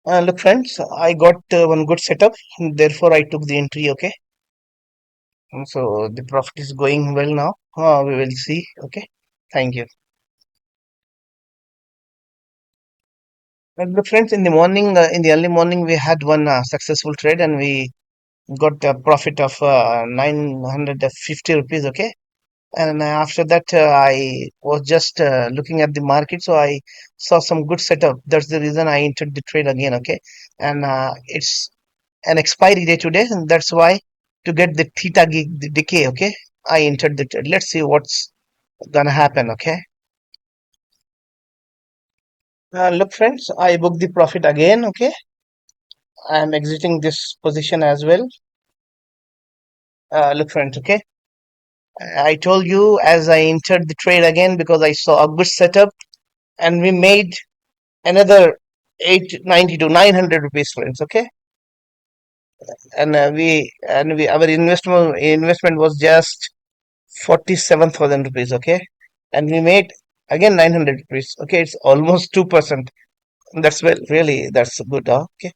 Look, friends, I got one good setup, therefore I took the entry. Okay, so the profit is going well now. We will see. Okay, thank you. Look, friends, in the morning, in the early morning, we had one successful trade and we got a profit of 950 rupees. Okay, and after that, I was just looking at the market, so I saw some good setup. That's the reason I entered the trade again. Okay, and it's an expiry day today, and that's why to get the the decay. Okay, I entered the trade. Let's see what's gonna happen. Okay, look, friends, I booked the profit again. Okay, I'm exiting this position as well. Look, friends, okay, I told you as I entered the trade again because I saw a good setup, and we made another 890 to 900 rupees, friends. Okay, and we our investment was just 47,000 rupees. Okay, and we made again 900 rupees. Okay, it's almost 2%. That's well, really, that's good. Huh? Okay.